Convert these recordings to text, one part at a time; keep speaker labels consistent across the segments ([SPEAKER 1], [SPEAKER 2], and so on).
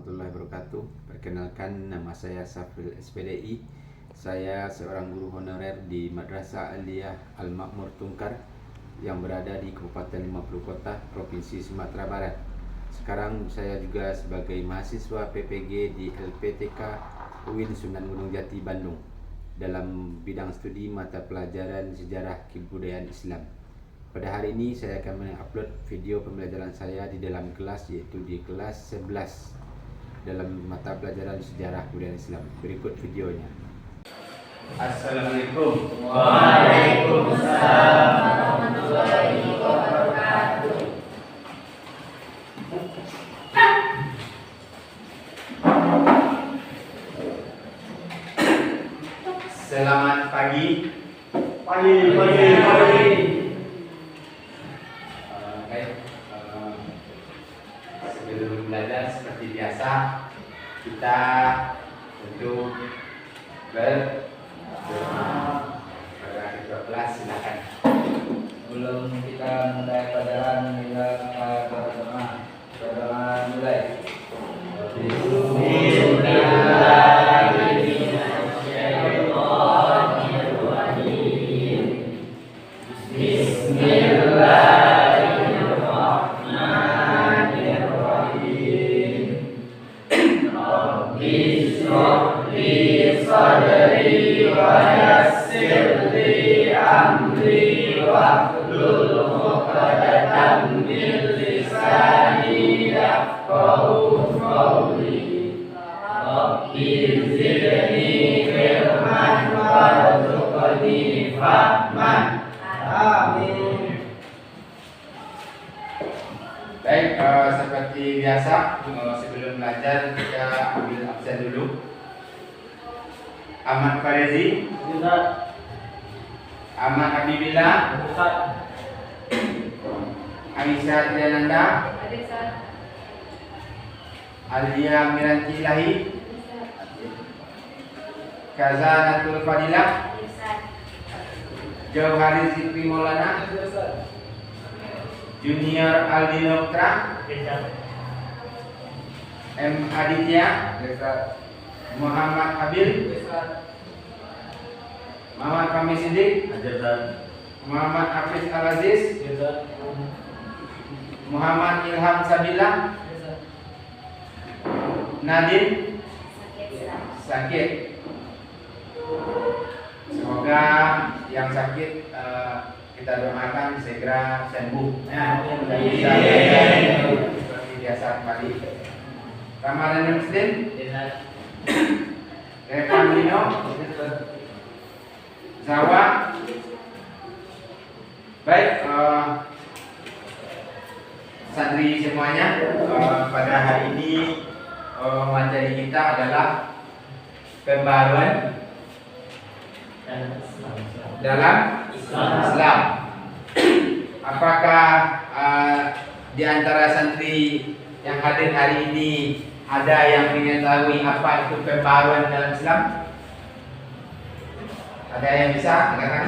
[SPEAKER 1] warahmatullahi wabarakatuh. Perkenalkan, nama saya Safil SPDI. Saya seorang guru honorer di Madrasah Aliyah Al-Makmur Tungkar yang berada di Kabupaten 50 Kota, Provinsi Sumatera Barat. Sekarang saya juga sebagai mahasiswa PPG di LPTK UIN Sunan Gunung Jati, Bandung, dalam bidang studi mata pelajaran Sejarah Kebudayaan Islam. Pada hari ini saya akan mengupload video pembelajaran saya di dalam kelas, yaitu di kelas 11 dalam mata pelajaran Sejarah Kebudayaan Islam. Berikut videonya. Assalamualaikum.
[SPEAKER 2] Waalaikumsalam warahmatullahi wabarakatuh.
[SPEAKER 1] Selamat pagi.
[SPEAKER 2] Pagi.
[SPEAKER 1] Sebelum belajar seperti biasa, kita untuk berdoa. Pada ketua kelas silakan.
[SPEAKER 2] Sebelum kita mulai pelajaran, kita berdoa. Berdoa mulai. Bismillahirrahmanirrahim. Bismillahirrahmanirrahim. Rabbi shrah li sadri wa yassir li amri wahlul 'uqdatam min lisani yafqahu qawli. Rabbi zidni ilman warzuqni fahman. Amin.
[SPEAKER 1] Baik, seperti biasa, sebelum belajar kita ambil absen dulu. Ahmad Farezi, Ahmad Habibillah, Aisyah Triananda, Alia Miranti Ilahi, Kazanatul Fadilah, Jauhari Zikri Maulana, Junior Aldi Noktra, M. Aditya, Muhammad Habil, Muhammad Fahmi Siddiq, Muhammad Hafiz Al-Aziz, Muhammad Ilham Sabilah, Nadine sakit. Semoga yang sakit kita doakan segera sembuh. Dan bisa seperti biasa kembali. Ramadan Muslim, Revan Lino, Zawa. Baik, santri semuanya, pada hari ini materi kita adalah pembaruan dalam Islam. Apakah di antara santri yang hadir hari ini ada yang mengetahui apa itu pembaruan dalam Islam? Ada yang bisa katakan?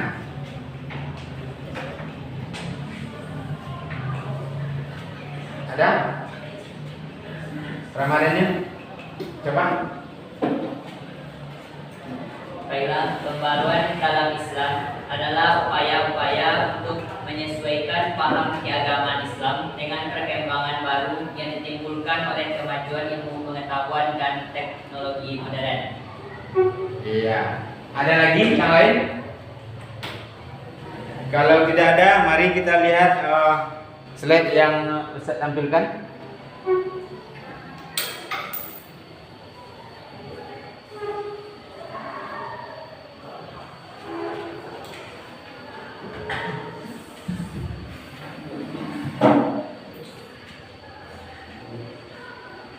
[SPEAKER 1] Ada? Ramadannya? Coba.
[SPEAKER 3] Baiklah, pembaruan dalam Islam adalah upaya-upaya untuk menyesuaikan paham keagamaan Islam dengan perkembangan baru yang ditimbulkan oleh kemajuan ilmu pengetahuan dan teknologi modern.
[SPEAKER 1] Iya. Ada lagi yang lain? Kalau tidak ada, mari kita lihat slide yang Ustaz tampilkan.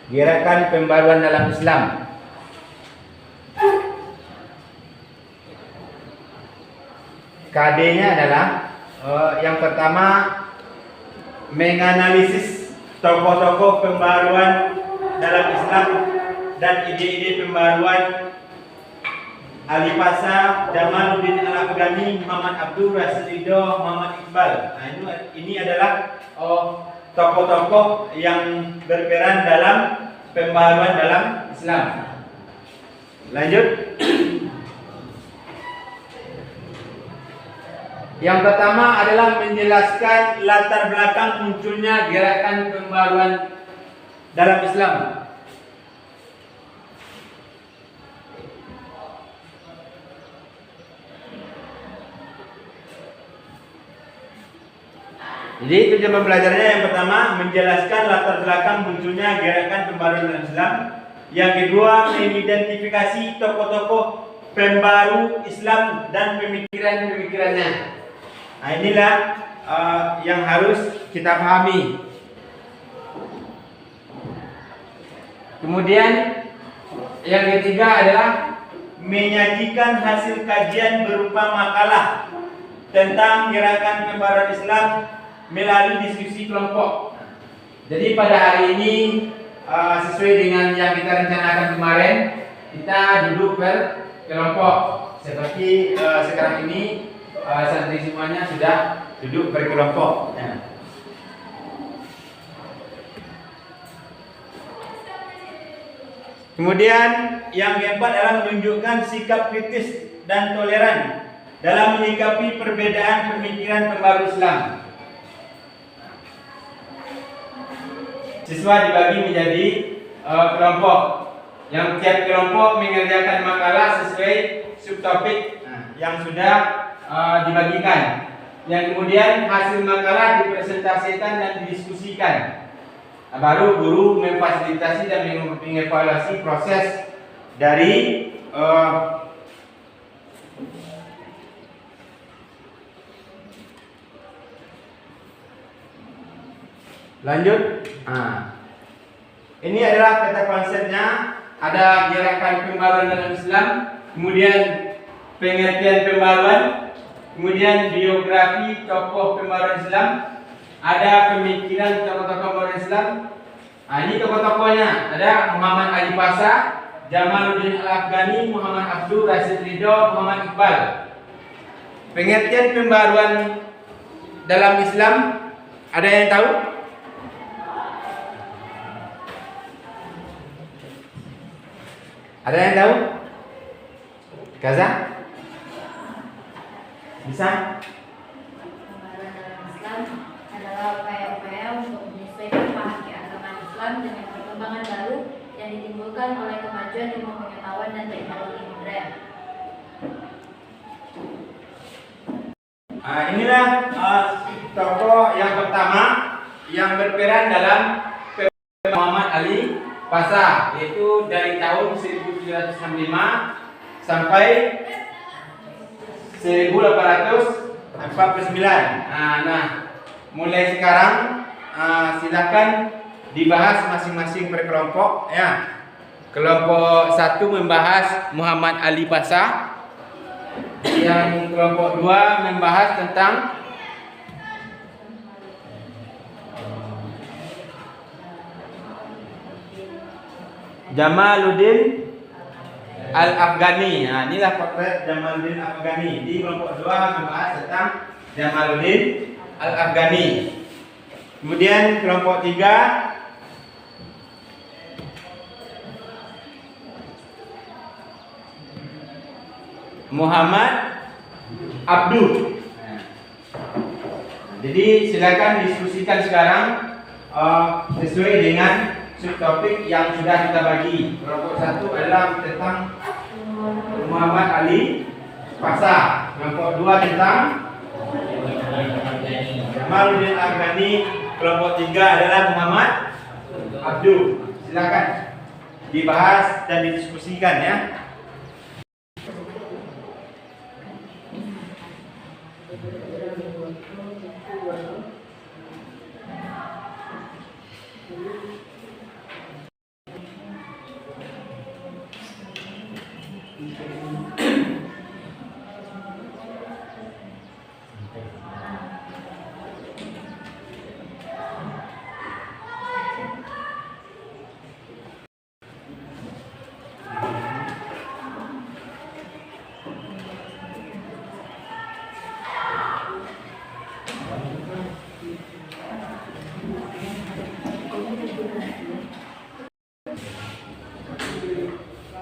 [SPEAKER 1] Gerakan pembaruan dalam Islam. KD-nya adalah yang pertama, menganalisis tokoh-tokoh pembaruan dalam Islam dan ide-ide pembaruan Ali Pasha, Jamaluddin Al-Afghani, Muhammad Abdul Rasid Ridho, Muhammad Iqbal. Nah, ini adalah tokoh-tokoh yang berperan dalam pembaharuan dalam Islam. Lanjut. Yang pertama adalah menjelaskan latar belakang munculnya gerakan pembaharuan dalam Islam. Jadi tujuan pembelajarannya yang pertama menjelaskan latar belakang munculnya gerakan pembaharuan dalam Islam. Yang kedua mengidentifikasi tokoh-tokoh pembaru Islam dan pemikiran-pemikirannya. Nah, inilah yang harus kita pahami. Kemudian yang ketiga adalah menyajikan hasil kajian berupa makalah tentang gerakan pembaruan Islam melalui diskusi kelompok. Jadi pada hari ini sesuai dengan yang kita rencanakan kemarin, kita duduk berkelompok. Seperti sekarang ini santri semuanya sudah duduk berkelompok. Kemudian yang keempat adalah menunjukkan sikap kritis dan toleran dalam menyikapi perbedaan pemikiran pembaru Islam. Siswa dibagi menjadi kelompok. Yang tiap kelompok mengerjakan makalah sesuai subtopik yang sudah dibagikan. Yang kemudian hasil makalah dipresentasikan dan didiskusikan. Baru guru memfasilitasi dan mengevaluasi proses dari lanjut. Ini adalah peta konsepnya. Ada gerakan pembaruan dalam Islam, kemudian pengertian pembaruan, kemudian biografi tokoh pembaruan Islam, ada pemikiran tokoh-tokoh pembaruan Islam. Ini tokoh-tokohnya ada Muhammad Ali Pasha, Jamaluddin Al-Afghani, Muhammad Abduh, Rashid Ridho, Muhammad Iqbal. Pengertian pembaruan dalam Islam, ada yang tahu? Ada yang tahu? Kaza? Bisa?
[SPEAKER 4] Pembaruan dalam Islam adalah upaya-upaya untuk menyesuaikan paham keagamaan Islam dengan perkembangan baru yang ditimbulkan oleh kemajuan ilmu pengetahuan dan teknologi modern.
[SPEAKER 1] Inilah tokoh yang pertama yang berperan dalam Muhammad Ali Pasha, yaitu dari tahun 1765 sampai 1849. Mulai sekarang silakan dibahas masing-masing per kelompok ya. Kelompok 1 membahas Muhammad Ali Pasha. Yang kelompok 2 membahas tentang Jamaluddin Al-Afghani. Inilah potret Jamaluddin Al-Afghani. Di kelompok 2 membahas tentang Jamaluddin Al-Afghani. Kemudian kelompok 3 Muhammad Abduh. Jadi silakan diskusikan sekarang sesuai dengan subtopik yang sudah kita bagi. Kelompok 1 adalah tentang Muhammad Ali Pasha. Kelompok 2 tentang Jamaluddin Al-Afghani. Kelompok 3 adalah Muhammad Abduh. Silakan dibahas dan didiskusikan ya.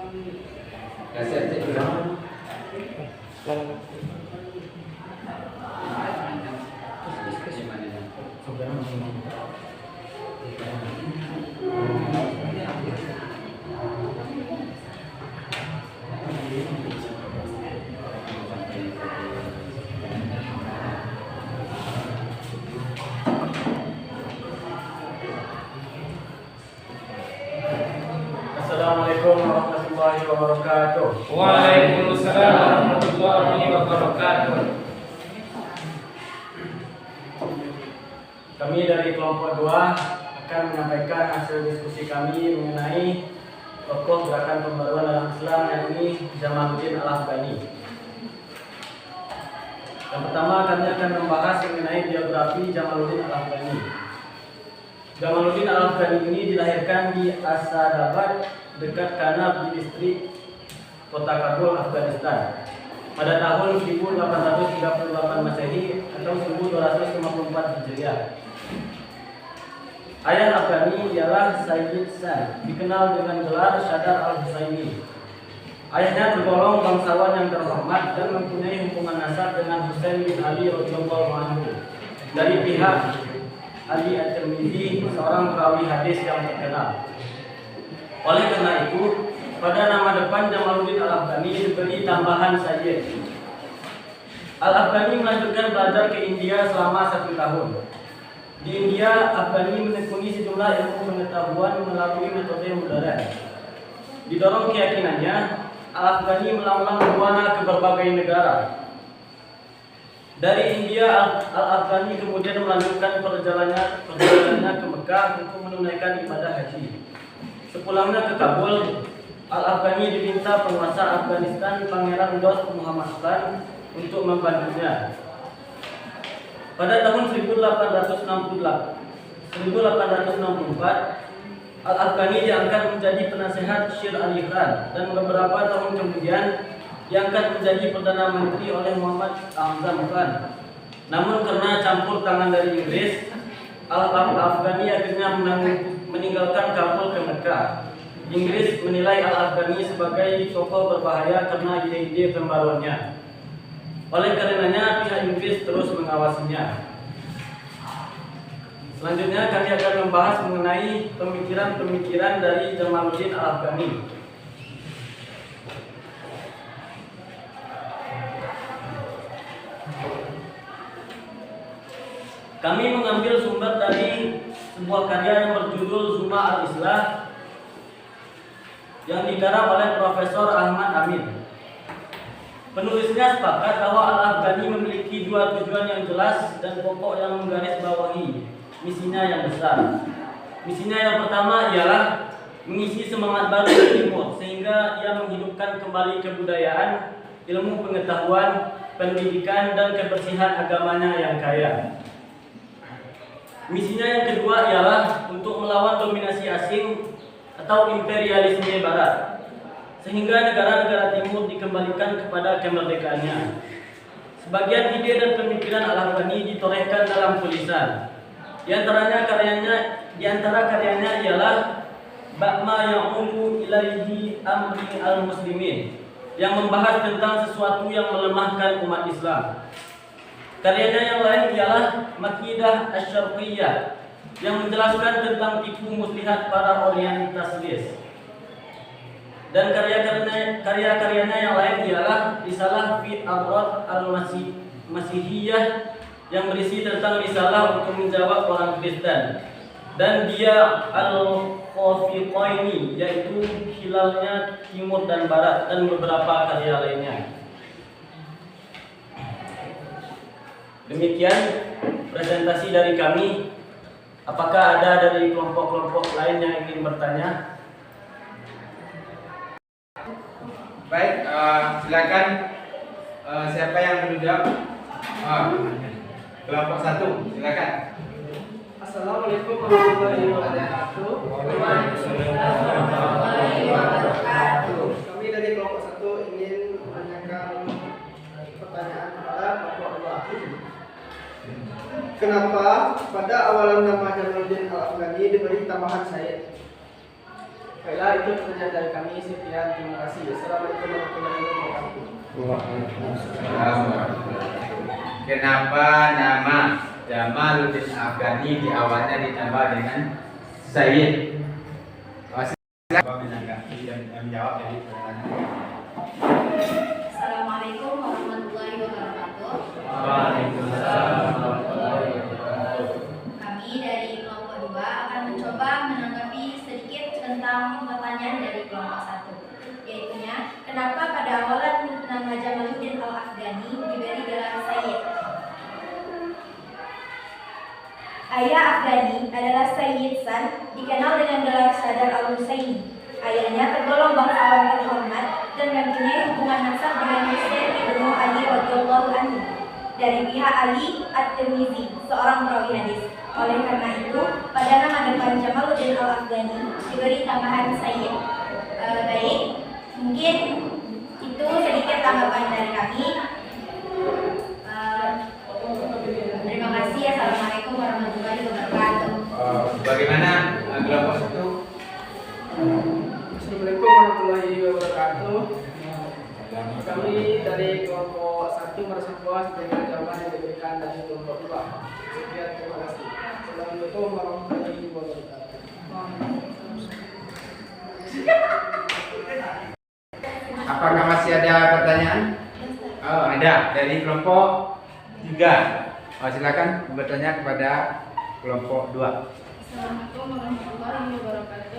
[SPEAKER 1] Kasih cek dulu.
[SPEAKER 2] Assalamualaikum warahmatullahi wabarakatuh.
[SPEAKER 5] Waalaikumsalam warahmatullahi wabarakatuh.
[SPEAKER 2] Kami dari kelompok 2 akan menyampaikan hasil diskusi kami mengenai tokoh gerakan pembaruan dalam Islam, yakni Jamaluddin Al-Afghani. Yang pertama, kami akan membahas mengenai biografi Jamaluddin Al-Afghani. Jamaluddin Al-Afghani ini dilahirkan di Asadabad, dekat Kanab di distrik kota Kabul, Afghanistan, pada tahun 1838 Masehi atau 1254 Hijriah. Ayah Afghani ialah Sayyid San, dikenal dengan gelar Syadar Al-Husaini. Ayahnya tergolong bangsawan yang terhormat dan mempunyai hubungan nasab dengan Husain bin Ali radhiyallahu anhu dari pihak Ali At-Tirmidzi, seorang perawi hadis yang terkenal. Oleh karena itu, pada nama depan Jamaluddin Al-Afghani diberi tambahan Sayyid. Al-Afghani melanjutkan belajar ke India selama 1 tahun. Di India, Afghani menekuni sejumlah ilmu pengetahuan melalui metode modern. Didorong keyakinannya, Al-Afghani melanglang buana ke berbagai negara. Dari India, Al-Afghani kemudian melanjutkan perjalanannya ke Mekah untuk menunaikan ibadah haji. Sepulangnya ke Kabul, Al-Afghani diminta penguasa Afghanistan Pangeran Dost Muhammad Khan untuk membantunya. Pada tahun 1864, Al-Afghani diangkat menjadi penasehat Syir Ali Khan dan beberapa tahun kemudian diangkat menjadi Perdana Menteri oleh Muhammad Azam Khan. Namun karena campur tangan dari Inggris, Al-Afghani akhirnya meninggalkan Kabul ke Mekah. Inggris menilai Al-Afghani sebagai tokoh berbahaya karena ide-ide pembaruannya. Oleh karenanya pihak Inggris terus mengawasinya. Selanjutnya kami akan membahas mengenai pemikiran-pemikiran dari Jamaluddin Al-Afghani. Kami mengambil sumber dari sebuah karya yang berjudul Zuma Al-Islah yang digarap oleh Profesor Ahmad Amin. Penulisnya sepakat bahwa Al-Afghani memiliki 2 tujuan yang jelas dan pokok yang menggarisbawahi misinya yang besar. Misinya yang pertama ialah mengisi semangat baru di Timur sehingga ia menghidupkan kembali kebudayaan, ilmu pengetahuan, pendidikan dan kebersihan agamanya yang kaya. Misinya yang kedua ialah untuk melawan dominasi asing atau imperialisme Barat, sehingga negara-negara Timur dikembalikan kepada kemerdekaannya. Sebagian ide dan pemikiran Al-Afghani ditorehkan dalam tulisan. Di antara karyanya ialah Ba'ma Ya'ulu Ilaihi Amri Al-Muslimin, yang membahas tentang sesuatu yang melemahkan umat Islam. Karyanya yang lain ialah Makidah Asy-Syarqiyyah, yang menjelaskan tentang tipu muslihat para orientalis. Dan karya-karyanya yang lain ialah Risalah fi Abrat Al-Masihiyah, yang berisi tentang risalah untuk menjawab orang Kristen, dan dia Al-Khafiqaini, yaitu hilalnya Timur dan Barat, dan beberapa karya lainnya. Demikian presentasi dari kami. Apakah ada dari kelompok-kelompok lain yang ingin bertanya?
[SPEAKER 5] Baik, silakan siapa yang menjawab? Kelompok 1, silakan.
[SPEAKER 2] Assalamualaikum warahmatullahi wabarakatuh. Kami dari kelompok 1 ingin menanyakan pertanyaan kepada kelompok 2. Kenapa pada awalan nama Jamaluddin Al-Afghani diberi tambahan Sayyid?
[SPEAKER 6] Baiklah, itu pertanyaan dari kami. Sekian, terima kasih. Assalamualaikum warahmatullahi wabarakatuh.
[SPEAKER 5] Kenapa nama Jamaluddin Afghani di awalnya ditambah dengan Sayyid? Silakan menanggapi dan menjawab dari pertanyaan.
[SPEAKER 4] Assalamualaikum warahmatullahi wabarakatuh.
[SPEAKER 5] Waalaikumsalam warahmatullahi wabarakatuh.
[SPEAKER 4] Kami dari kelompok 2 akan mencoba menanggapi sedikit tentang pertanyaan dari kelompok 1, yaitunya kenapa pada awalan nama Jamaluddin Al-Afghani diberi gelar Sayyid. Ayah Afghani adalah Sayyid San, dikenal dengan gelar Sadar Al-Husaini. Ayahnya tergolong bangsawan terhormat dan mempunyai hubungan nasab dengan Husain ibnu Ali radhiyallahu anhu dari pihak Ali At-Tirmizi, seorang perawi hadis. Oleh karena itu, pada nama depan Jamaluddin Al-Afghani diberi tambahan Sayyid. Baik, mungkin itu sedikit tanggapan dari kami. Terima kasih. Assalamualaikum warahmatullahi wabarakatuh.
[SPEAKER 5] Bagaimana kelompok satu?
[SPEAKER 6] Assalamualaikum warahmatullahi wabarakatuh. Kami dari kelompok 1 merasa puas dengan jawaban yang diberikan dari kelompok 2. Sekian, terima kasih. Assalamualaikum warahmatullahi wabarakatuh.
[SPEAKER 5] Apakah masih ada pertanyaan? Oh, ada dari kelompok 3. Silakan bertanya kepada kelompok 2.
[SPEAKER 4] Assalamualaikum warahmatullahi wabarakatuh.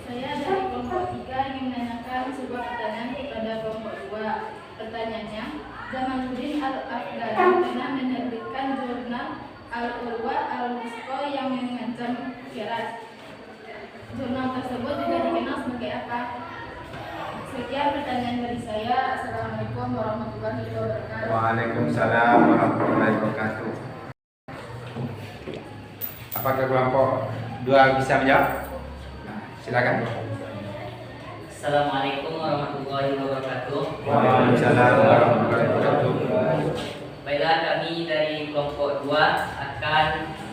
[SPEAKER 4] Saya dari kelompok 3 ingin menanyakan sebuah pertanyaan kepada kelompok 2. Pertanyaannya, Jamaluddin Al-Afghani pernah menerbitkan jurnal Al-Urwa Al-Wusqa yang mengancam Khirat. Jurnal tersebut juga dikenal sebagai apa? Sekian pertanyaan dari saya. Assalamualaikum warahmatullahi wabarakatuh.
[SPEAKER 5] Waalaikumsalam warahmatullahi wabarakatuh. Apakah kelompok 2 bisa menjawab? Nah, silakan.
[SPEAKER 3] Assalamualaikum warahmatullahi wabarakatuh.
[SPEAKER 5] Waalaikumsalam warahmatullahi wabarakatuh.
[SPEAKER 3] Baiklah, kami dari kelompok 2 akan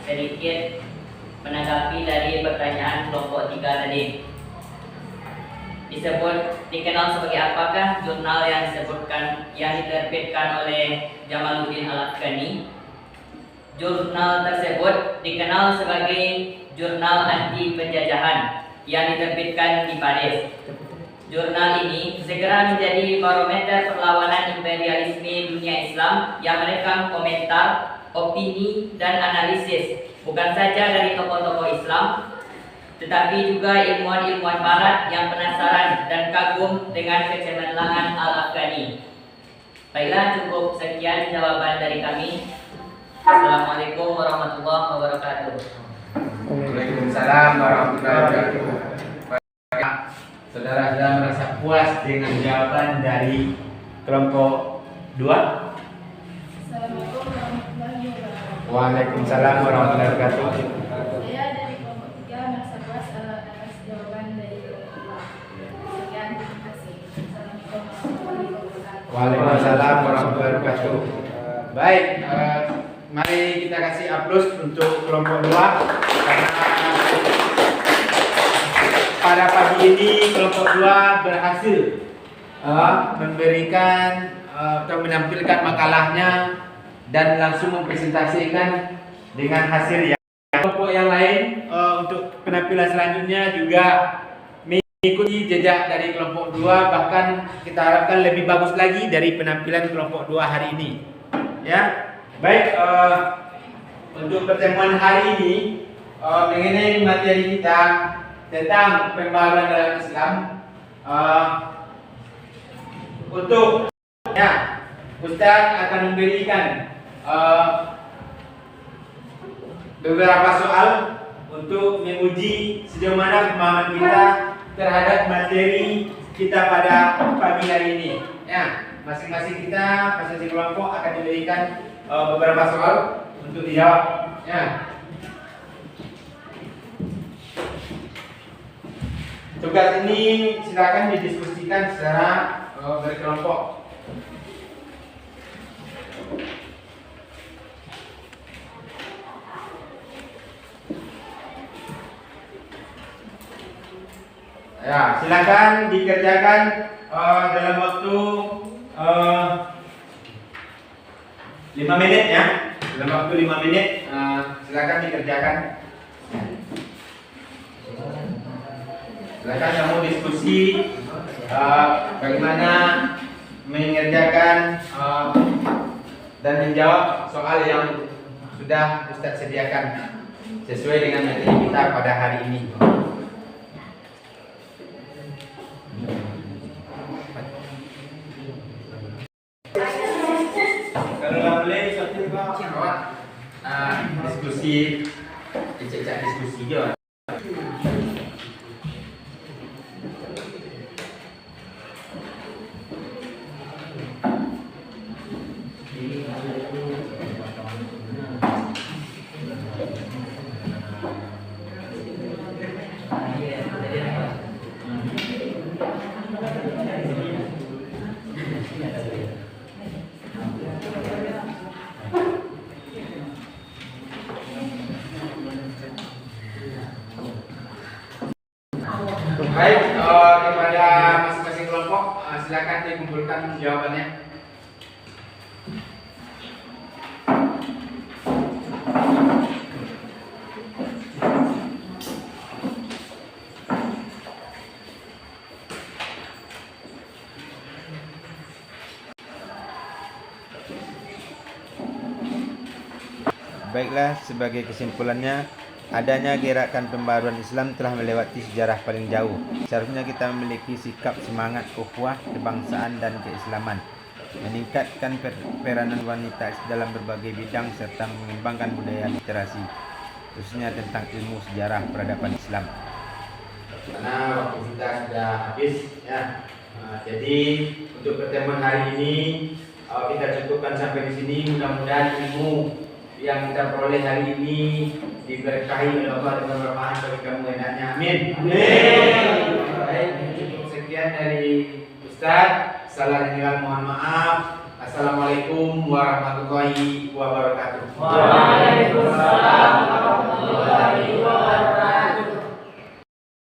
[SPEAKER 3] sedikit menanggapi dari pertanyaan kelompok 3 tadi. Dikenal sebagai apakah jurnal yang diterbitkan oleh Jamaluddin Al-Afghani? Jurnal tersebut dikenal sebagai jurnal anti penjajahan yang diterbitkan di Paris. Jurnal ini segera menjadi barometer perlawanan imperialisme dunia Islam yang merekam komentar, opini, dan analisis bukan saja dari tokoh-tokoh Islam, tetapi juga ilmuwan-ilmuwan barat yang penasaran dan kagum dengan kecemerlangan Al-Afghani. Baiklah, cukup sekian jawaban dari kami. Assalamualaikum warahmatullahi wabarakatuh.
[SPEAKER 5] Waalaikumsalam warahmatullahi wabarakatuh. Saudara sudah merasa puas dengan jawaban dari kelompok 2?
[SPEAKER 4] Assalamualaikum warahmatullahi wabarakatuh.
[SPEAKER 5] Waalaikumsalam warahmatullahi wabarakatuh.
[SPEAKER 4] Saya dari kelompok 3 merasa puas atas jawaban dari kelompok 2. Sekian, terima kasih. Assalamualaikum warahmatullahi wabarakatuh.
[SPEAKER 5] Waalaikumsalam warahmatullahi wabarakatuh. Baik, mari kita kasih aplaus untuk kelompok 2 karena pada pagi ini kelompok 2 berhasil memberikan atau menampilkan makalahnya dan langsung mempresentasikan dengan hasil yang kelompok yang lain untuk penampilan selanjutnya juga mengikuti jejak dari kelompok 2, bahkan kita harapkan lebih bagus lagi dari penampilan kelompok 2 hari ini. Ya, baik, untuk pertemuan hari ini mengenai materi kita tentang pembaharuan dalam Islam, untuk Ustaz akan memberikan beberapa soal untuk menguji sejauh mana pemahaman kita terhadap materi kita pada pagi hari ini. Ya, masing-masing kita, masing-masing kelompok akan diberikan beberapa soal untuk dijawab. Ya. Tugas ini silakan didiskusikan secara berkelompok. Ya, silakan dikerjakan dalam waktu 5 menit ya. Dalam waktu 5 menit silakan dikerjakan. Silakan kamu diskusi bagaimana mengerjakan dan menjawab soal yang sudah Ustadz sediakan sesuai dengan materi kita pada hari ini. Kalau nggak boleh, diskusi, cek diskusi juga. Baik, kepada masing-masing kelompok silakan dikumpulkan jawabannya.
[SPEAKER 1] Baiklah, sebagai kesimpulannya, adanya gerakan pembaruan Islam telah melewati sejarah paling jauh. Seharusnya kita memiliki sikap semangat ukhuwah, kebangsaan dan keislaman, meningkatkan peranan wanita dalam berbagai bidang serta mengembangkan budaya literasi, khususnya tentang ilmu sejarah peradaban Islam.
[SPEAKER 5] Karena waktu kita sudah habis ya. Jadi untuk pertemuan hari ini kita cukupkan sampai di sini. Mudah-mudahan ilmu yang kita peroleh hari ini diberkahi oleh Allah dengan bermanfaat bagi kamu enaknya. Amin. Amin. Baik, cukup sekian dari Ustaz. Salah dan hilal mohon maaf. Assalamualaikum warahmatullahi wabarakatuh.
[SPEAKER 2] Waalaikumsalam warahmatullahi wabarakatuh.